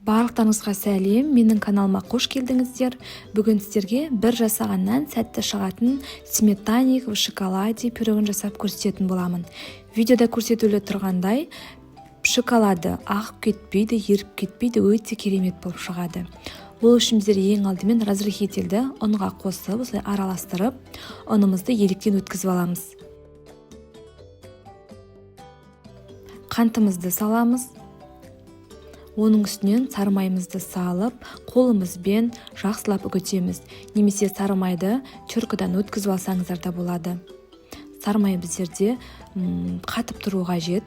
Барлықтарыңызға сәлем, менің каналыма қош келдіңіздер. Бүгін сіздерге бір жасағаннан сәтті шығатын сметанник в шоколаде пирогын жасап көрсететін боламын. Видеода көрсетіліп тұрғандай, шоколады ағып кетпейді, еріп кетпейді, өте керемет болып шығады. Ол үшін біздер ең алдымен разрыхительді ұнға қосып, осылай араластырып, ұнымызды електен өткізіп аламыз. Қантымызды саламыз. Оның үстінен сары майымызды салып, қолымызбен жақсылап үгітеміз. Немесе сары майды чуркадан өткізіп алсаңыздар да болады. Сары май біздерде қатып тұру қажет.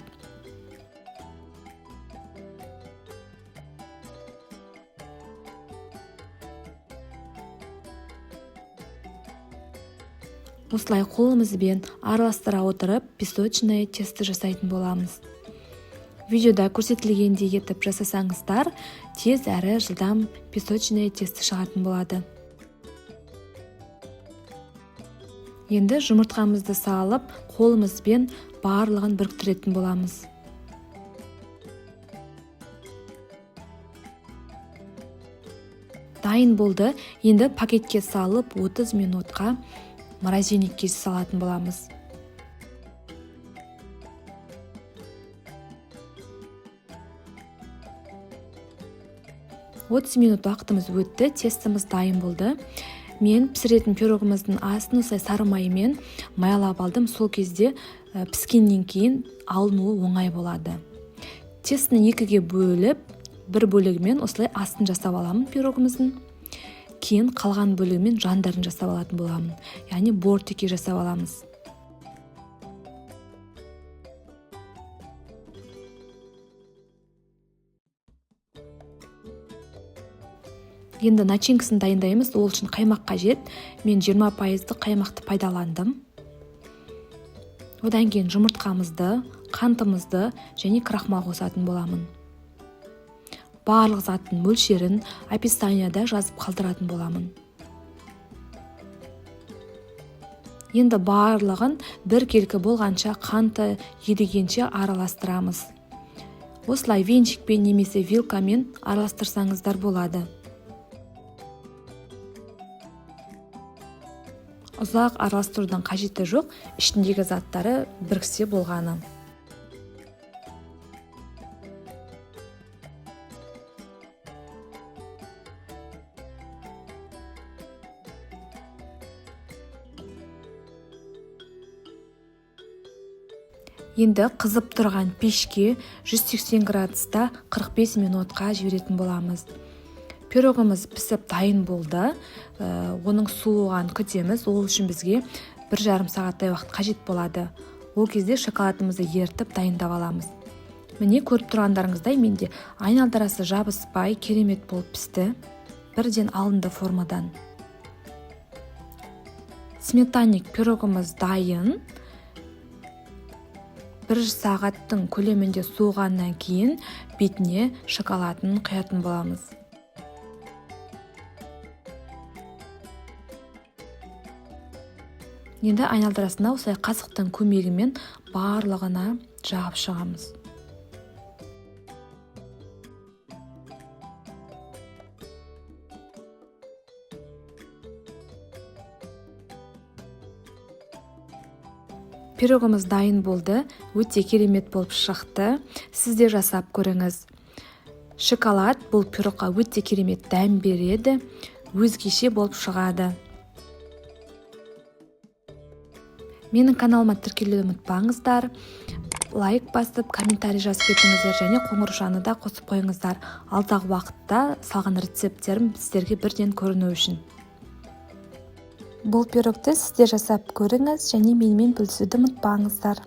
Осылай қолымызбен араластыра отырып, песочное тесто жасайтын боламыз. Видеода көрсетілгендей етіп жасасаңыздар, тез әрі жылдам песочное тесто шығатын болады. Енді жұмыртқамызды салып, қолымызбен барлығын біріктіретін боламыз. Дайын болды. Енді пакетке салып 30 минутқа морозильникке салатын боламыз. 30 минут уақытымыз өтті, тестіміз дайын болды. Мен пісіретін пирогымыздың астын осылай сары маймен маялап алдым. Сол кезде піскеннен кейін алынуы оңай болады. Тестіні екіге бөліп, бір бөлігімен осылай астын жасап аламын пирогымыздың. Кейін қалған бөлігімен жандарын жасап алатын боламын. Яғни бортики жасап аламыз. Енді начинкасын дайындаймыз. Ол үшін қаймақ қажет. Мен 20% қаймақты пайдаландым. Одан кейін жұмыртқамызды, қантымызды және крахмал қосатын боламын. Барлық заттың мөлшерін описанияда жазып қалдыратын боламын. Енді барлығын біркелкі болғанша, қанты ерігенше араластырамыз. Осылай венчикпен немесе вилкамен араластырсаңыздар болады. Ұзақ араластырудан қажеті жоқ, ішіндегі заттары біріксе болғаны. Енді қызып тұрған пешке 180 градуста 45 минутқа жіберетін боламыз. Пирогымыз пісіп дайын болды. Оның суыған күтеміз. Ол үшін бізге 1,5 сағаттай уақыт қажет болады. Ол кезде шоколадымызды ертіп дайындап аламыз. Міне көріп тұрғандарыңыздай менде айналдырасы жабыспай керемет болып пісті. Бірден алынды формадан. Сметанник пирогымыз дайын. 1 сағаттың көлемінде суығаннан кейін бетіне шоколадын құятын боламыз. Енді айналдырасына осылай қасықтың көмегімен барлығына жағып шығамыз. Пирогымыз дайын болды, өте керемет болып шықты. Сіз де жасап көріңіз. Шоколад бұл пирогқа өте керемет дәм береді, өзгеше болып шығады. Менің каналыма тіркелуді ұмытпаңыздар. Лайк басып, комментарий жазып кетіңіздер және қоңыршаны да қосып қойыңыздар. Алдағы уақытта салған рецепттерім сіздерге бірден көріну үшін. Бұл пирогты сіздер жасап көріңіз және менімен бөлісуді ұмытпаңыздар.